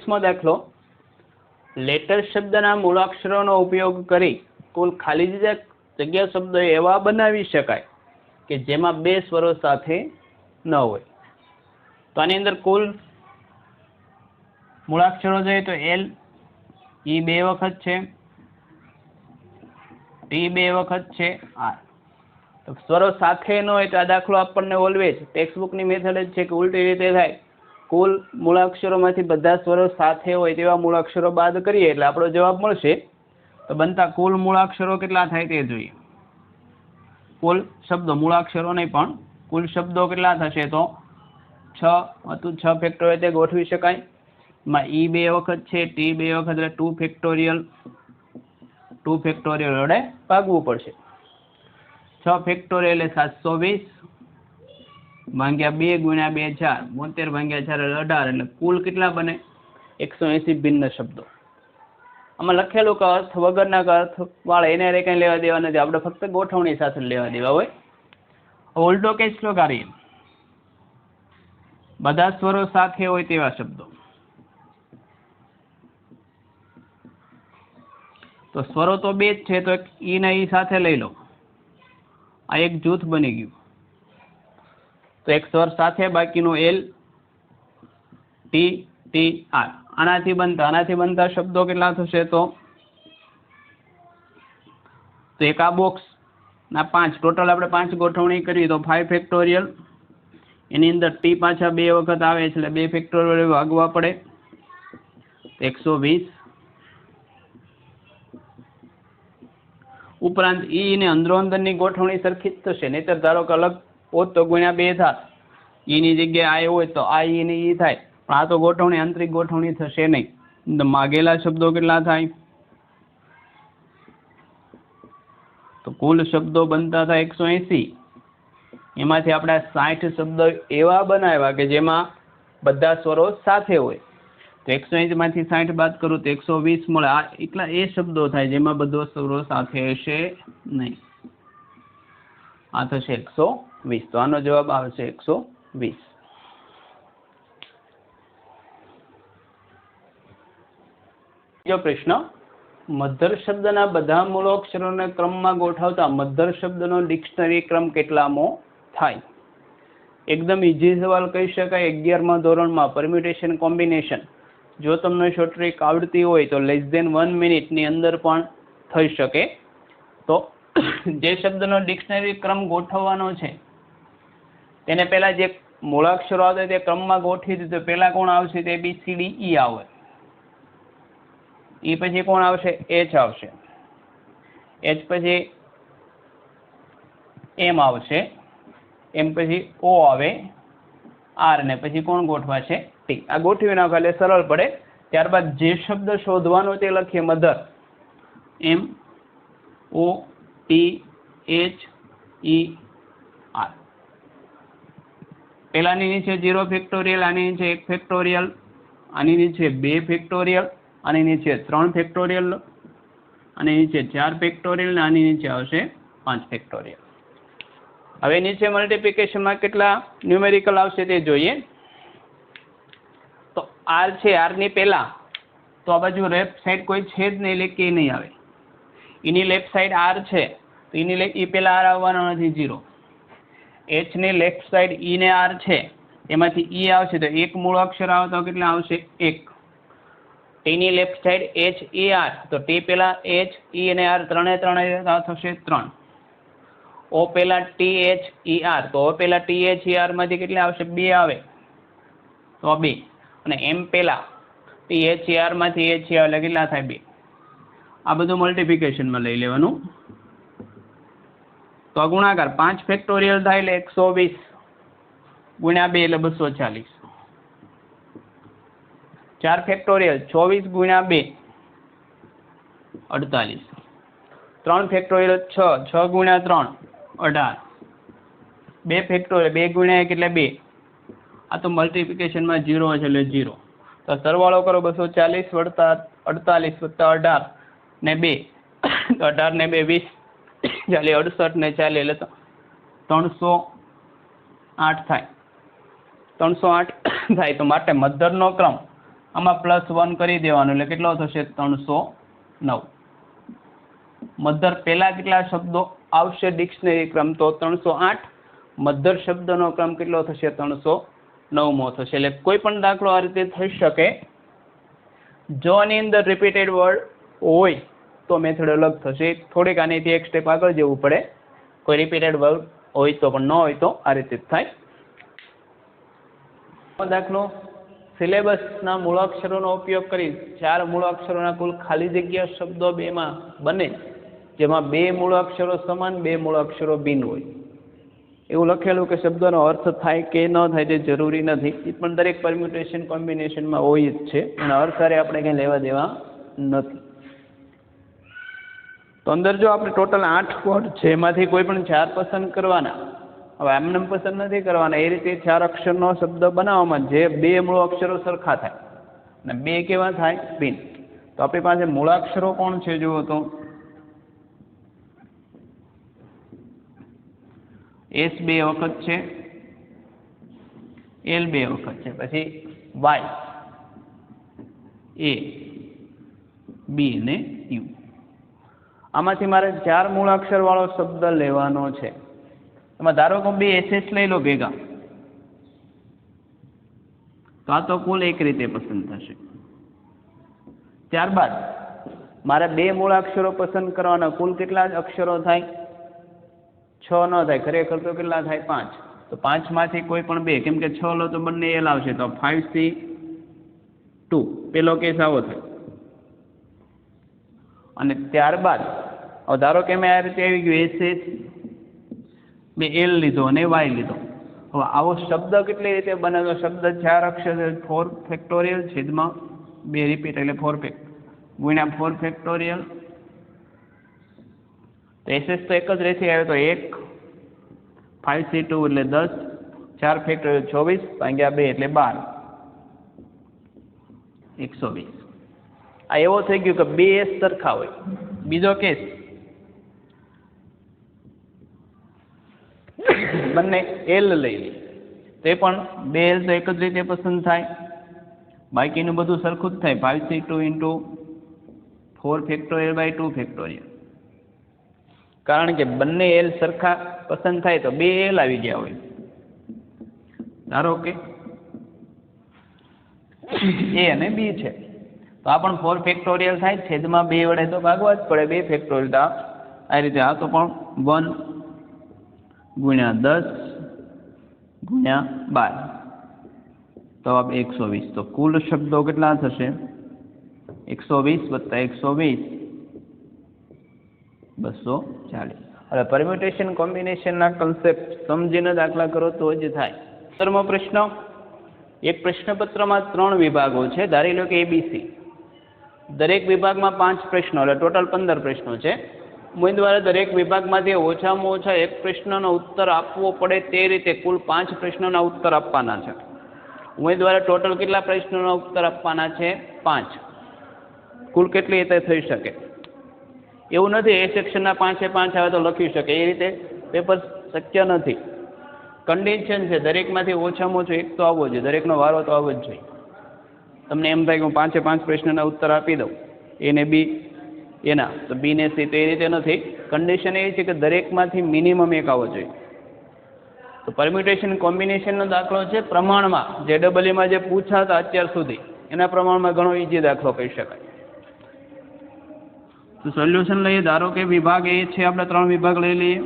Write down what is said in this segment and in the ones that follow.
21મો દાખલો, લેટર શબ્દના મૂળાક્ષરોનો ઉપયોગ કરી કુલ ખાલી જગ્યા શબ્દો એવા બનાવી શકાય કે જેમાં બે સ્વરો સાથે ન હોય. તો આની અંદર કુલ મૂળાક્ષરો જોઈએ તો એલ, ઈ 2 વખત છે, ટી 2 વખત છે, આર. તો સ્વરો સાથે ન હોય તો આ દાખલો આપણને ઓલવેઝ ટેક્સ્ટબુકની મેથડ જ છે કે ઉલટી રીતે થાય. કુલ મૂળાક્ષરોમાંથી બધા સ્વરો સાથે હોય તેવા મૂળાક્ષરો બાદ કરીએ એટલે આપણો જવાબ મળશે. તો બનતા કુલ મૂળાક્ષરો કેટલા થાય તે જોઈએ. કુલ શબ્દો, મૂળાક્ષરો નહીં પણ કુલ શબ્દો કેટલા થશે તો 6 હતું, 6 ફેક્ટોરિયલ તે ગોઠવી શકાય. એમાં ઈ 2 વખત છે, ટી 2 વખત એટલે 2 ફેક્ટોરિયલ વડે ભાગવું પડશે. 6 ફેક્ટોરિયલ એટલે 720 ભાગ્યા 2 ગુણ્યા 2 4, 72 ભાગ્યા 4 એટલે 18. એટલે કુલ કેટલા બને 180 ભિન્ન શબ્દો. આમાં લખેલું કે અર્થ વગરના અર્થ વાળા એને કંઈ લેવા દેવા નથી, આપણે ફક્ત ગોઠવણી સાથે લેવા દેવા હોય. ઉલટો કેસ લો કાર્ય, બધા સ્વરો સાથે હોય તેવા શબ્દો. તો સ્વરો તો બે જ છે તો ઈ ને ઈ સાથે લઈ લો, આ એક જૂથ બની ગયું. તો એક સ્વર સાથે બાકીનું એલ, ટી, ટી, આર. આનાથી બનતા શબ્દો કેટલા થશે તો એક આ બોક્સ ના 5, ટોટલ આપણે 5 ગોઠવણી કરી તો 5 ફેક્ટોરિયલ. એની અંદર ટી પાછા 2 વખત આવે છે એટલે 2 ફેક્ટોરિયલ ભાગવા પડે 120. ઉપરાંત ઈ ને અંદરો અંદરની ગોઠવણી સરખી જ થશે, નહીતર ધારો કે અલગ હોત તો ગુણ્યા 2 થાત. ઈની જગ્યાએ આ હોય તો આ ઈ ને ઈ થાય, પણ આ તો ગોઠવણી આંતરિક ગોઠવણી થશે નહીં. માગેલા શબ્દો કેટલા થાય તો કુલ શબ્દો બનતા થાય 180. એમાંથી આપણે 60 શબ્દો એવા બનાવ્યા કે જેમાં બધા સ્વરો સાથે હોય. તો 180 માંથી 60 બાદ કરું તો 120 મળે. આ એટલા એ શબ્દો થાય જેમાં બધો સ્વરો સાથે હશે નહીં. આ થશે 120. તો આનો જવાબ આવશે 120. બીજો પ્રશ્ન, મધ્ધર શબ્દના બધા મૂળાક્ષરોને ક્રમમાં ગોઠવતા મધ્ધર શબ્દનો ડિક્શનરી ક્રમ કેટલામો થાય? એકદમ ઇઝી સવાલ કહી શકાય. 11મા ધોરણમાં પરમ્યુટેશન કોમ્બિનેશન જો તમને શોર્ટ ટ્રિક આવડતી હોય તો લેસ ધેન 1 મિનિટની અંદર પણ થઈ શકે. તો જે શબ્દનો ડિક્શનરી ક્રમ ગોઠવવાનો છે તેને પહેલા જે મૂળાક્ષરો આવે તે ક્રમમાં ગોઠવી દીધું. પહેલા કોણ આવશે તે ABCD E આવે, ઈ પછી કોણ આવશે H આવશે, H પછી M આવશે, M પછી O આવે, R ને પછી કોણ ગોઠવાશે T. આ ગોઠવી નાખો એટલે સરળ પડે. ત્યારબાદ જે શબ્દ શોધવાનો તે લખીએ મધર, MOTHER. પેલાની નીચે 0 ફેક્ટોરિયલ, આની નીચે 1 ફેક્ટોરિયલ, આની નીચે 2 ફેક્ટોરિયલ, આની નીચે 3 ફેક્ટોરિયલ, આની નીચે 4 ફેક્ટોરિયલ ને આની નીચે આવશે 5 ફેક્ટોરિયલ. હવે નીચે મલ્ટીપ્લિકેશનમાં કેટલા ન્યુમેરિકલ આવશે તે જોઈએ. તો R છે, R ની પહેલા તો આ બાજુ લેફ્ટ સાઈડ કોઈ છે જ નહીં એટલે કે નહીં આવે. એની લેફ્ટ સાઈડ R છે તો એની પહેલા R આવવાનો નથી 0. H ની લેફ્ટ સાઈડ E ને R છે એમાંથી E આવશે તો એક મૂળાક્ષર આવે તો કેટલા આવશે 1. T ની left side H E R તો T પહેલા H E અને R ત્રણે થશે 3. O પહેલા T H E R તો O પહેલા T H E R માંથી કેટલા આવશે 2 આવે તો 2. અને M પહેલા T H E R માંથી H E આવે એટલે કેટલા થાય 2. આ બધું મલ્ટીપ્લિકેશનમાં લઈ લેવાનું. તો આ ગુણાકાર 5 ફેક્ટોરિયલ થાય એટલે 120 ગુણ્યા 2 એટલે 240. 4 ફેક્ટોરિયલ 24 ગુણ્યા 2 48. 3 ફેક્ટોરિયલ 6 ગુણ્યા 3 18. 2 ફેક્ટોરિયલ 2 ગુણ્યા 1 એટલે 2. આ તો મલ્ટીપ્લિકેશનમાં 0 છે એટલે 0. તો સરવાળો કરો 240 વત્તા 48 વત્તા 18 ને 2 તો 18 ને 2 20 ચાલે 68 ને 40 એટલે 308 થાય. 308 થાય. તો માટે મધ્ધરનો ક્રમ આમાં +1 કરી દેવાનું એટલે કેટલો થશે 309. મધર પહેલા કેટલા શબ્દો આવશે ડિક્શનરી ક્રમ તો 308. મધર શબ્દનો ક્રમ કેટલો થશે 309મો થશે. એટલે કોઈ પણ દાખલો આ રીતે થઈ શકે. જો આની અંદર રિપીટેડ વર્ડ હોય તો મેથડ અલગ થશે. થોડીક આનીથી એક સ્ટેપ આગળ જવું પડે. કોઈ રિપીટેડ વર્ડ હોય તો પણ ન હોય તો આ રીતે જ થાય. દાખલો સિલેબસના મૂળાક્ષરોનો ઉપયોગ કરી 4 મૂળાક્ષરોના કુલ ખાલી જગ્યા શબ્દો 2માં બને, જેમાં 2 મૂળાક્ષરો સમાન 2 મૂળાક્ષરો ભિન્ન હોય. એવું લખેલું કે શબ્દનો અર્થ થાય કે ન થાય તે જરૂરી નથી. એ પણ દરેક પરમ્યુટેશન કોમ્બિનેશનમાં હોય જ છે. એના અર્થ સાથે આપણે કંઈ લેવા દેવા નથી. તો અંદર જો આપણે ટોટલ 8 વર્ડ છે એમાંથી કોઈ પણ 4 પસંદ કરવાના. હવે એમને પસંદ નથી કરવાના. એ રીતે 4 અક્ષરનો શબ્દ બનાવવામાં જે 2 મૂળાક્ષરો સરખા થાય અને 2 કેવા થાય ભિન્ન. તો આપણી પાસે મૂળાક્ષરો કોણ છે જુઓ તો S 2 વખત છે, L 2 વખત છે, પછી Y, A, B ને U. આમાંથી મારે 4 મૂળાક્ષર વાળો શબ્દ લેવાનો છે. એમાં ધારો કે 2 SS લઈ લો ભેગા, તો આ તો કુલ એક રીતે પસંદ થશે. ત્યારબાદ મારે 2 મૂળાક્ષરો પસંદ કરવાના. કુલ કેટલા અક્ષરો થાય? 6 ન થાય. ખરેખર તો કેટલા થાય? 5. તો 5 માંથી કોઈ પણ 2, કેમ કે 6 લો તો બંને L આવશે, તો 5C2 પેલો કેસ આવો થાય. અને ત્યારબાદ હવે ધારો કે મેં આ રીતે આવી ગયું SS, મેં L લીધો અને Y લીધો. હવે આવો શબ્દ કેટલી રીતે બને? તો શબ્દ 4 અક્ષર 4 ફેક્ટોરિયલ છેદમાં 2 રિપીટ એટલે 4 ગુણ્યા 4 ફેક્ટોરિયલ. તો SS તો એક જ રેથી આવે તો 1, 5C2 એટલે 10, 4 ફેક્ટોરિયલ 24 ભાગ્યા 2 એટલે 12, 120. આ એવો થઈ ગયો કે 2 S સરખા હોય. બીજો કેસ બંને L લઈ લે તો એ પણ 2 L તો એક જ રીતે પસંદ થાય. બાકીનું બધું સરખું જ થાય. 5C2 × 4 factorial by 2 factorial. કારણ કે બંને L સરખા પસંદ થાય તો 2 L આવી ગયા હોય. ધારો કે A અને B છે તો આ પણ 4 ફેક્ટોરિયલ થાય. છેદમાં 2 વડે તો ભાગવા જ પડે. 2 ફેક્ટોરિયલ આ રીતે. આ તો પણ 1 ગુણ્યા 10 ગુણ્યા 12 તો 120. તો કુલ શબ્દો કેટલા થશે? 120 વત્તા 120 240. હવે પરમ્યુટેશન કોમ્બિનેશનના કન્સેપ્ટ સમજીને દાખલા કરો તો જ થાય. 17મો પ્રશ્ન. એક પ્રશ્નપત્રમાં 3 વિભાગો છે. ધારી લો કે ABC. દરેક વિભાગમાં 5 પ્રશ્નો એટલે ટોટલ 15 પ્રશ્નો છે. ઉમેદવારે દરેક વિભાગમાંથી ઓછામાં ઓછા એક પ્રશ્નનો ઉત્તર આપવો પડે તે રીતે કુલ 5 પ્રશ્નોના ઉત્તર આપવાના છે. ઉમેદવારે ટોટલ કેટલા પ્રશ્નોના ઉત્તર આપવાના છે? 5. કુલ કેટલી રીતે થઈ શકે? એવું નથી એ સેક્શનના 5 આવે તો લખી શકે. એ રીતે પેપર શક્ય નથી. કન્ડિશન છે દરેકમાંથી ઓછામાં ઓછો એક તો આવવો જોઈએ. દરેકનો વારો તો આવવો જ જોઈએ. તમને એમ થાય કે હું 5 પ્રશ્નના ઉત્તર આપી દઉં A ને B એના તો B ને C, તો એ રીતે નથી. કન્ડિશન એ છે કે દરેકમાંથી મિનિમમ એક આવવો જોઈએ. તો પરમ્યુટેશન કોમ્બિનેશનનો દાખલો છે પ્રમાણમાં JEEમાં જે પૂછાતા અત્યાર સુધી એના પ્રમાણમાં ઘણો ઈઝી દાખલો કહી શકાય. તો સોલ્યુશન લઈએ. ધારો કે વિભાગ A છે, આપણે 3 વિભાગ લઈ લઈએ.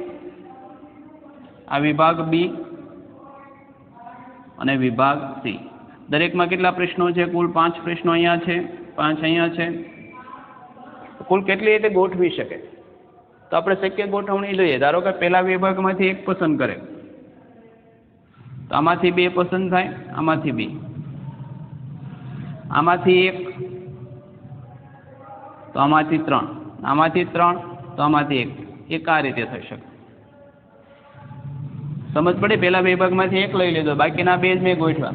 આ વિભાગ B અને વિભાગ C. દરેકમાં કેટલા પ્રશ્નો છે? કુલ 5 પ્રશ્નો અહીંયા છે, 5 અહીંયા છે. કુલ કેટલી રીતે ગોઠવી શકે? તો આપણે શક્ય ગોઠવણી લઈએ. ધારો કે પહેલા વિભાગમાંથી એક પસંદ કરે તો આમાંથી 2 પસંદ થાય, આમાંથી 2, આમાંથી 1 તો આમાંથી 3, આમાંથી 3 તો આમાંથી 1. એક આ રીતે થઈ શકે. સમજ પડે? પહેલા વિભાગમાંથી 1 લઈ લીધો, બાકીના 2 જ મેં ગોઠવા.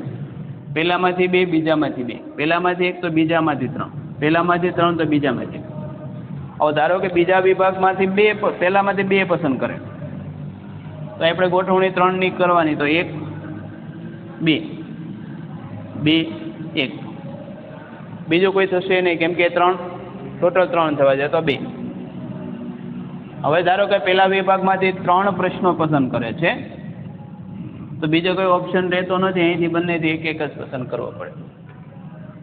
પહેલામાંથી 2, બીજામાંથી 2, પહેલામાંથી 1 તો બીજામાંથી 3, પહેલામાંથી 3 તો બીજામાંથી 1. હવે ધારો કે બીજા વિભાગમાંથી 2, પહેલામાંથી 2 પસંદ કરે તો આપણે ગોઠવણી 3ની કરવાની. તો 1 2 2 1 બીજું કોઈ થશે નહીં, કેમ કે 3 ટોટલ 3 થવા જાય તો 2. હવે ધારો કે પહેલા વિભાગમાંથી 3 પ્રશ્નો પસંદ કરે છે તો બીજો કોઈ ઓપ્શન રહેતો નથી, અહીંથી બંનેથી એક જ પસંદ કરવો પડે.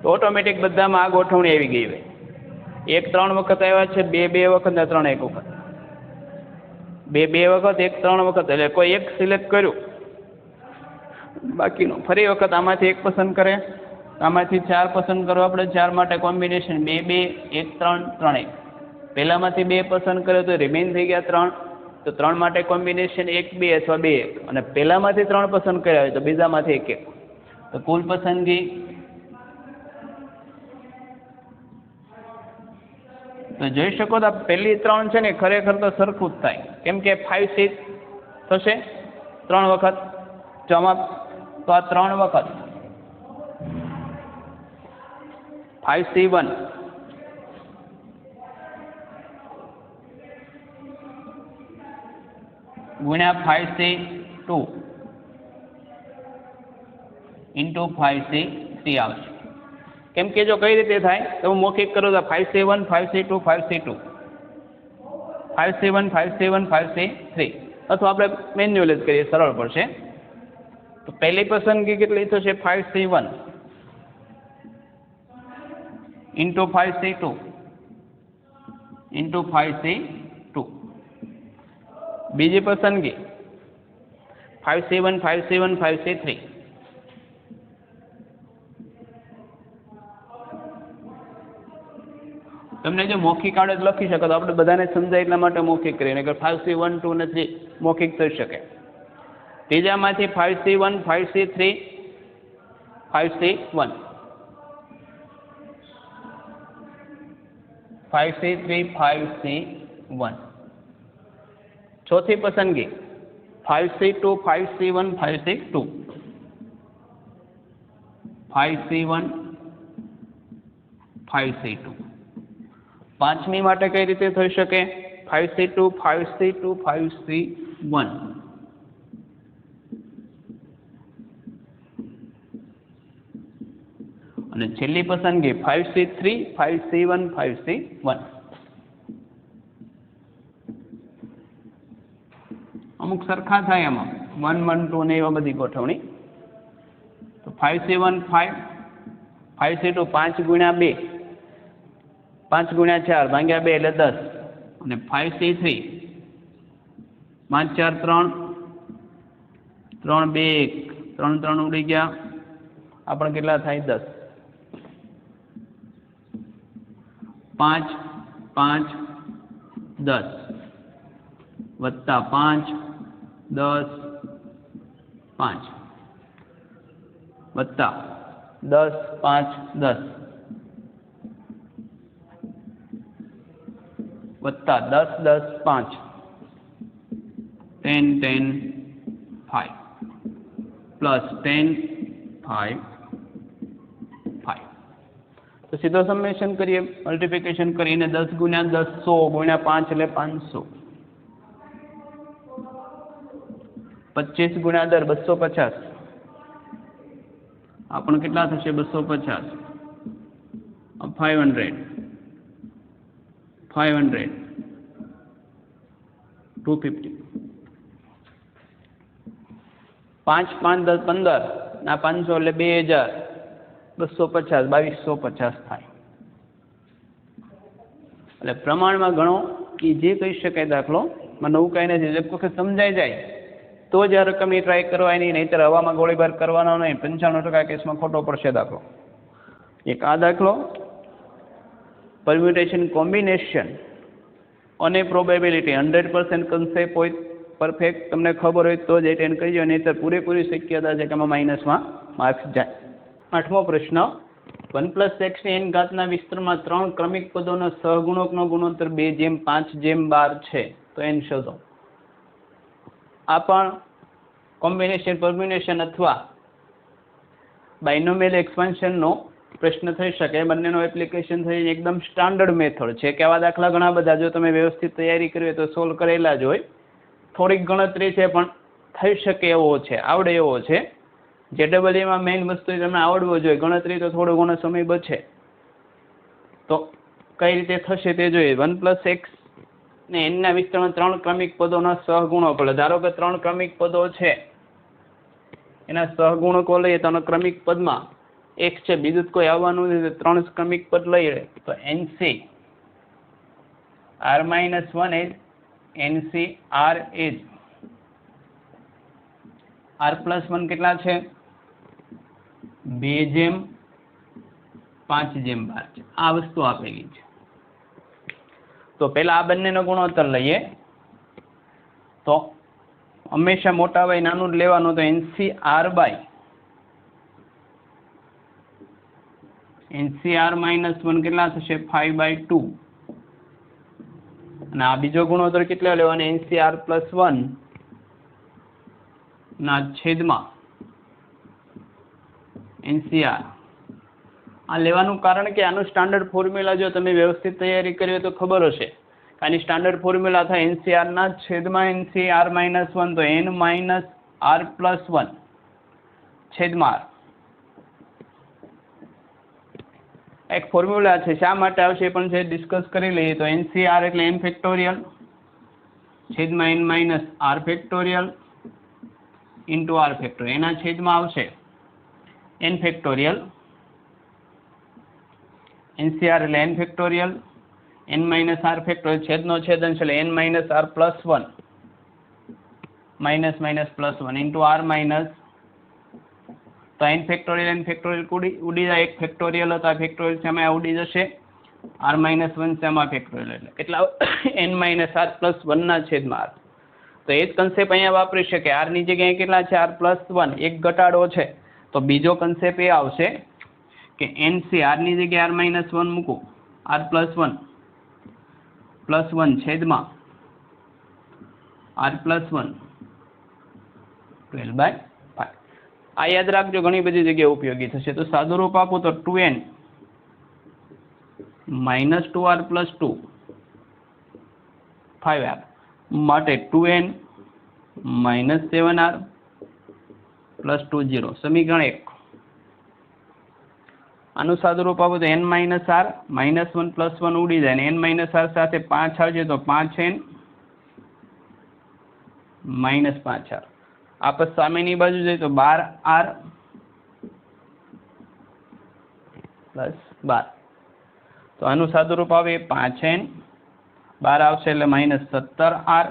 તો ઓટોમેટિક બધામાં આ ગોઠવણી આવી ગઈ હોય. 1 3 વખત આવ્યા છે, 2 2 વખત ને 3 1 વખત. 2 2 વખત, 1 3 વખત, એટલે કોઈ એક સિલેક્ટ કર્યું, બાકીનું ફરી વખત આમાંથી એક પસંદ કરે, આમાંથી 4 પસંદ કરો આપણે. 4 માટે કોમ્બિનેશન 2 2 1 3 3 1. પહેલામાંથી 2 પસંદ કરે તો રિમેઇન થઈ ગયા 3, તો 3 માટે કોમ્બિનેશન 1 2 અથવા 2 1. અને પહેલામાંથી 3 પસંદ કર્યા હોય તો બીજામાંથી 1 1. તો કુલ પસંદગી તો જોઈ શકો તો પહેલી 3 છે ને ખરેખર તો સરખું જ થાય, કેમ કે 5 6 થશે 3 વખત જવાબ, તો આ 3 વખત 5 C 1 ગુણ્યા 5 C 2 ઇન્ટુ 5 C 3 આવશે. કેમ કે જો કઈ રીતે થાય તો હું મૌખિક કરું તો 5 C 1 5 C 2 5 C 2 5 C 1 5 C 1 5 C 3, અથવા આપણે મેન્યુઅલ જ કરીએ, સરળ પડશે. તો પહેલી પસંદગી કેટલી થશે? 5 C 1 into 5 C 2 into 5 C 2. બીજી પસંદગી 5 C 1 5 C 1 5 C 3. તમને જો મૌખિક આવડે લખી શકો તો આપણે બધાને સમજાય એટલા માટે મૌખિક કરીને કે 5 C 1 2 ને 3 મૌખિક થઈ શકે. ત્રીજામાંથી 5 C 1 5 C 3 5 C 1 5 C 3 5 C 1. ચોથી પસંદગી 5 C 2 5 C 1 5 C 2 5 C 1 5 C 2. પાંચમી માટે કઈ રીતે થઈ શકે? 5 C 2 5 C 2 5 C 1. અને છેલ્લી પસંદગી 5 C 3 5 C 1 5 C 1. અમુક સરખા થાય એમાં 1 1 2 ને એવા બધી ગોઠવણી. તો 5 C 1 5 5 C 2 5 ગુણ્યા 2 5 ગુણ્યા 4 ભાગ્યા 2 એટલે 10. અને 5 C 3 5 4 3 3 2 1 3 3 ઉડી ગયા, આપણે કેટલા થાય? 10. 5 5 10 વત્તા 5 10 5 વત્તા 10 5 10 વત્તા 10 10 5 10 10 5 પ્લસ 10 5 5. તો સીધો સમેશન કરીએ, મલ્ટિપ્લિકેશન કરીને 10 ગુણ્યા 10 100 ગુણ્યા 5 એટલે 500. 25 ગુણ્યા 10 250. આ પણ કેટલા થશે? 250. 500 500 250. 5 5 10 15 ના 500 એટલે 2000 250 2250 થાય. એટલે પ્રમાણમાં ઘણો કે જે કહી શકાય દાખલો માં નવું કાંઈ નથી. એક વખત સમજાઈ જાય તો જ આ રકમની ટ્રાય કરવાની, નહીંતર હવામાં ગોળીબાર કરવાનો નહીં. 95% કેસમાં ખોટો પડશે દાખલો. એક આ દાખલો, પરમ્યુટેશન કોમ્બિનેશન અને પ્રોબેબિલિટી 100% કન્સેપ્ટ હોય, પરફેક્ટ તમને ખબર હોય તો જ એટેન્ડ કરજો, નહીંતર પૂરેપૂરી શક્યતા છે કે આમાં માઇનસમાં માર્ક્સ જાય. 8મો પ્રશ્ન, 1 + x ની n ઘાતના વિસ્તરણમાં 3 ક્રમિક પદોનો સહગુણકનો ગુણોત્તર 2:5:12 છે, તો n શોધો. આ પણ કોમ્બિનેશન પરમ્યુટેશન અથવા બાયનોમિયલ એક્સપાન્શનનો પ્રશ્ન થઈ શકે. બંનેનો એપ્લિકેશન થઈ એકદમ સ્ટાન્ડર્ડ મેથડ છે કે આવા દાખલા ઘણા બધા જો તમે વ્યવસ્થિત તૈયારી કરી હોય તો સોલ્વ કરેલા જ હોય. થોડીક ગણતરી છે પણ થઈ શકે એવો છે, આવડે એવો છે. JEEમાં મેઇન વસ્તુ તમને આવડવો જોઈએ. ગણતરી તો થોડો ઘણો સમય બચે, તો કઈ રીતે થશે તે જોઈએ. 1 + x ને n ના વિસ્તરણમાં 3 ક્રમિક પદોના સહગુણકો. ધારો કે 3 ક્રમિક પદો છે, એના સહગુણકો લઈએ તો ક્રમિક પદમાં x છે, બીજું જ કોઈ આવવાનું નથી, 3 ક્રમિક પદ લઈએ તો nc r-1 is nc r is r+1 કેટલા છે? 2/5/12 છે. આ વસ્તુ આપેલી છે. તો પેલા આ બંનેનો ગુણોત્તર લઈએ તો હંમેશા મોટા બાય નાનું જ લેવાનું. તો NCr-1 કેટલા થશે? 5/2. અને આ બીજો ગુણોત્તર કેટલો લેવાનો? NCr+1 ના છેદમાં NCr. આ લેવાનું કારણ કે આનું સ્ટાન્ડર્ડ ફોર્મ્યુલા જો તમે વ્યવસ્થિત તૈયારી કરી હોય તો ખબર હશે. આની સ્ટાન્ડર્ડ ફોર્મ્યુલા થાય NCr ના છેદમાં NCr-1, તો n-r+1 છેદમાં r. એક ફોર્મ્યુલા છે, શા માટે આવશે એ પણ છે ડિસ્કસ કરી લઈએ. તો NCr એટલે n ફેક્ટોરિયલ છેદમાં n-r factorial into r factorial. એના છેદમાં આવશે n ફેક્ટોરિયલ. NCr એટલે n ફેક્ટોરિયલ n-r ફેક્ટોરિયલ છેદનો છેદ અંશ એટલે n-r+1 --+1 ઇન્ટુ r માઇનસ. તો n ફેક્ટોરિયલ ઉડી જાય, એક ફેક્ટોરિયલ હતો, આ ફેક્ટોરિયલ છે એમાં ઉડી જશે, r-1 છે એમાં ફેક્ટોરિયલ એટલે કેટલા? n-r+1 ના છેદમાં r. તો એ જ કન્સેપ્ટ અહીંયા વાપરી શકે. r ની જગ્યાએ કેટલા છે? r+1. એક ઘટાડો છે તો બીજો કન્સેપ્ટ એ આવશે કે NC r ની જગ્યાએ r-1 મૂકું, r+1 +1 છેદમાં r+1 12/5. આ યાદ રાખજો, ઘણી બધી જગ્યાએ ઉપયોગી થશે. તો સાદું રૂપ આપું તો 2n - 2r+2 5r માટે 2n - 7r +2 0. સમીકરણ 1. આનું સાદું રૂપ આપું તો n - r -1 +1 ઉડી જાય, ને n - r સાથે 5 આવશે તો 5n - 5r. આપસ સામેની બાજુ જાય તો 12r + 12. તો આનું સાદું રૂપ આવે 5n, 12 આવશે એટલે -17r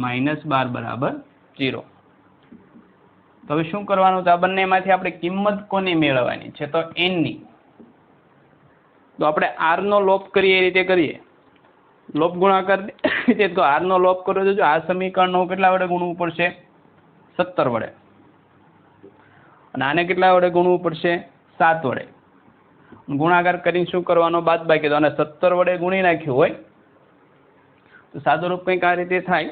-12 = 0. તો હવે શું કરવાનું? તો આ બંનેમાંથી આપણે કિંમત કોની મેળવવાની છે? તો n ની. તો આપણે r નો લોપ કરીએ એ રીતે કરીએ, લોપ ગુણાકાર રીતે. તો r નો લોપ કરો તો આ સમીકરણનો કેટલા વડે ગુણવું પડશે? 17 વડે. અને આને કેટલા વડે ગુણવું પડશે? 7 વડે. ગુણાકાર કરીને શું કરવાનો? બાદબાકી. તો આને 17 વડે ગુણી નાખ્યું હોય તો સાદું રૂપ કંઈક આ રીતે થાય.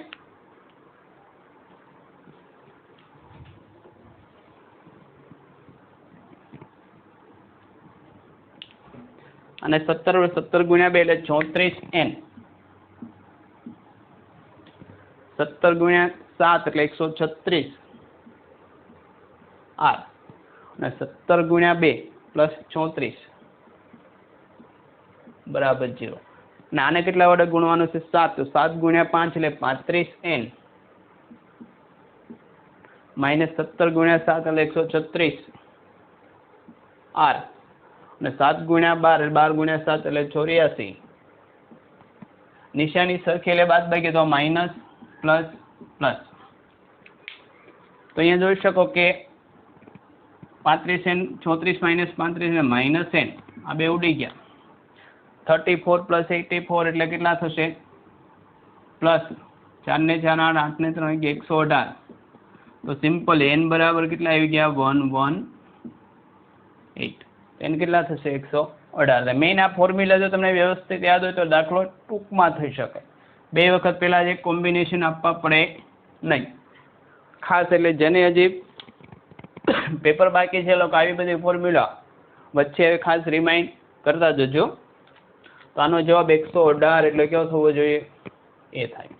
અને 17 ગુણ્યા 2 એટલે 34n. 17 ગુણ્યા 7 એટલે 136 r. અને 17 ગુણ્યા 2 + 34 બરાબર 0. અને આને કેટલા વડે ગુણવાનું છે? 7. તો 7 ગુણ્યા 5 એટલે 35n -17 ગુણ્યા 7 એટલે 136 r. અને 7 ગુણ્યા 12 12 ગુણ્યા 7 એટલે 84. નિશાની સરખી એટલે બાદબાકી, તો માઇનસ પ્લસ પ્લસ. તો અહીંયા જોઈ શકો કે 35n 34 - 35 એટલે -n. આ બે ઉડી ગયા. 34 + 84 એટલે કેટલા થશે? પ્લસ 4 ને 4 8, 8 ને 3 118. તો સિમ્પલ n બરાબર કેટલા આવી ગયા? 118. n કેટલા થશે? 118. મેઇન આ ફોર્મ્યુલા જો તમને વ્યવસ્થિત યાદ હોય તો દાખલો ટૂંકમાં થઈ શકે. 2 વખત પહેલા જ એક કોમ્બિનેશન આપવા પડે નહીં ખાસ. એટલે જેને હજી પેપર બાકી છે લોકો આવી બધી ફોર્મ્યુલા વચ્ચે ખાસ રિમાઇન્ડ કરતા જજો. તો આનો જવાબ 118 એટલે કેવો થવો જોઈએ? એ થાય.